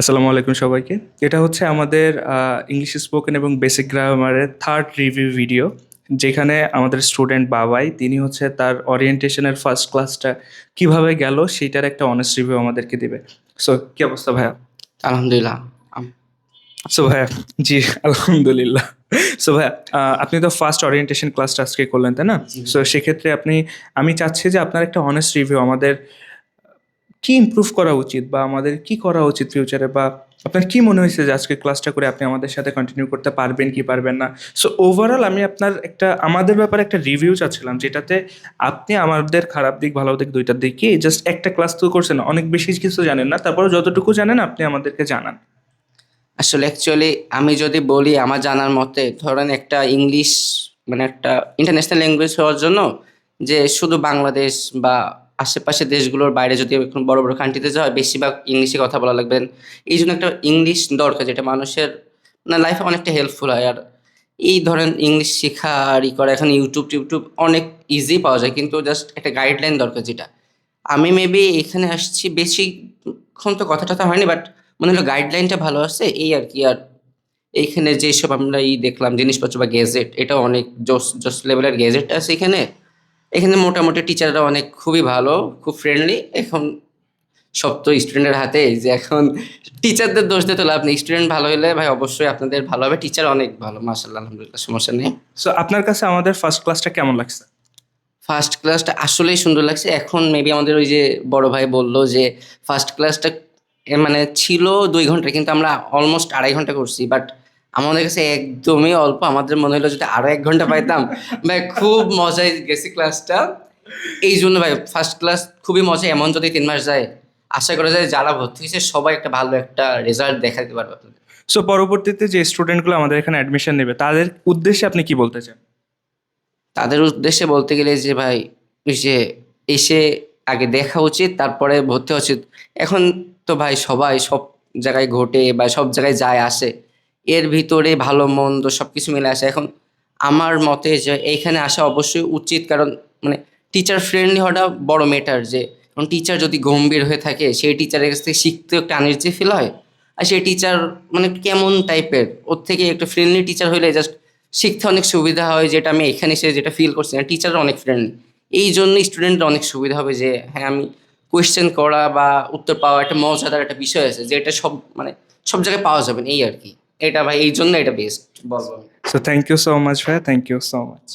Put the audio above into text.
আসসালামু আলাইকুম সবাইকে। এটা হচ্ছে আমাদের ইংলিশ স্পোকেন এবং বেসিক গ্রামারের থার্ড রিভিউ ভিডিও, যেখানে আমাদের স্টুডেন্ট বাবাই তিনি হচ্ছে তার ওরিয়েন্টেশনের ফার্স্ট ক্লাসটা কিভাবে গেল সেইটার একটা অনেস্ট রিভিউ আমাদেরকে দিবে। সো কি অবস্থা ভাইয়া? আলহামদুলিল্লাহ। সো ভাইয়া, জি আলহামদুলিল্লাহ। সো ভাইয়া, আপনি তো ফার্স্ট ওরিয়েন্টেশন ক্লাসটা আজকে করলেন, তাই না? জি। সো সেক্ষেত্রে আমি চাচ্ছি যে আপনার একটা অনেস্ট রিভিউ আমাদের কি ইমপ্রুভ করা উচিত বা আমাদের কি করা উচিত ফিউচারে, বা আপনার কি মনে হয়েছে যে আজকে ক্লাসটা করে আপনি আমাদের সাথে কন্টিনিউ করতে পারবেন কি পারবেন না? সো ওভারঅল আমি আপনার আমাদের ব্যাপারে একটা রিভিউ চাচ্ছিলাম, যেটাতে আপনি আমাদের খারাপ দিক ভালো দিক দুইটার দিকই, জাস্ট একটা ক্লাস তো করছেন, অনেক বেশি কিছু জানেন না, তারপরে যতটুকু জানেন আপনি আমাদেরকে জানান। আসলে অ্যাকচুয়ালি আমি যদি বলি আমার জানার মতে, ধরেন একটা ইংলিশ মানে একটা ইন্টারন্যাশনাল ল্যাঙ্গুয়েজ হওয়ার জন্য যে শুধু বাংলাদেশ বা আশেপাশের দেশগুলোর বাইরে যদি এখন বড় বড় কান্ট্রিতে যাওয়া হয়, বেশিরভাগ ইংলিশে কথা বলা লাগবেন। এই জন্য একটা ইংলিশ দরকার, যেটা মানুষের মানে লাইফে অনেকটা হেল্পফুল হয়। আর এই ধরেন ইংলিশ শেখা আর ই করা এখন ইউটিউব অনেক ইজি পাওয়া যায়, কিন্তু জাস্ট একটা গাইডলাইন দরকার। যেটা আমি মেবি এখানে আসছি বেশিক্ষণ তো কথা টথা হয়নি, বাট মনে হলো গাইডলাইনটা ভালো আছে এই আর কি। আর এইখানে যেসব আমরা দেখলাম জিনিসপত্র বা গেজেট, এটা অনেক জোস জোস লেভেলের গেজেট আছে এখানে। এখানে মোটামুটি টিচাররা অনেক খুবই ভালো, খুব ফ্রেন্ডলি। এখন সব তো স্টুডেন্টের হাতে, যে এখন টিচারদের দোষ দিয়ে তো লাভ নেই। স্টুডেন্ট ভালো হলে ভাই অবশ্যই আপনাদের ভালো হবে। টিচার অনেক ভালো, মাশাআল্লাহ, আলহামদুলিল্লাহ, সমস্যা নেই। সো আপনার কাছে আমাদের ফার্স্ট ক্লাসটা কেমন লাগছে? ফার্স্ট ক্লাসটা আসলেই সুন্দর লাগছে। এখন মেবি আমাদের ওই যে বড় ভাই বলল যে ফার্স্ট ক্লাসটা মানে ছিল 2 ঘন্টা, কিন্তু আমরা অলমোস্ট 2.5 ঘন্টা করছি। বাট আমাদের কাছে একদমই অল্প। আমাদের মনে হলো যদি আরো 1 ঘন্টা পাইতাম। ভাই খুব মজায় গেছি ক্লাসটা। এই জন্য ভাই ফার্স্ট ক্লাস খুবই মজা। এমন যদি 3 মাস যায়, আশা করা যায় যারা ভর্তি হয়েছে সবাই একটা ভালো একটা রেজাল্ট দেখাতে পারবে আপনাদের। সো পরবর্তীতে যে স্টুডেন্টগুলো আমাদের এখানে অ্যাডমিশন নেবে তাদের উদ্দেশ্যে আপনি কি বলতে চান? তাদের উদ্দেশ্যে বলতে গেলে যে ভাই, ওই যে এসে আগে দেখা উচিত, তারপরে ভর্তি হওয়া উচিত। এখন তো ভাই সবাই সব জায়গায় ঘটে বা সব জায়গায় যায় আসে, এর ভিতরে ভালো মন্দ সবকিছু মিলে আসে। এখন আমার মতে যে এইখানে আসা অবশ্যই উচিত, কারণ মানে টিচার ফ্রেন্ডলি হওয়াটা বড় ম্যাটার। যে এখন টিচার যদি গম্ভীর হয়ে থাকে, সেই টিচারের কাছ থেকে শিখতেও একটা আনইজি ফিল হয়। আর সেই টিচার মানে কেমন টাইপের, ওর থেকে একটা ফ্রেন্ডলি টিচার হইলে জাস্ট শিখতে অনেক সুবিধা হয়। যেটা আমি এখানে এসে যেটা ফিল করছি না, টিচাররা অনেক ফ্রেন্ডলি। এই জন্য স্টুডেন্টরা অনেক সুবিধা হবে যে হ্যাঁ, আমি কোয়েশ্চেন করা বা উত্তর পাওয়া একটা মজাদার একটা বিষয় আছে, যেটা সব মানে সব জায়গায় পাওয়া যাবে না এই আর কি। এটা ভাই এই জন্য এটা বেস্ট বলবো আমি। So thank you so much ভাইয়া, থ্যাংক ইউ সো মাচ।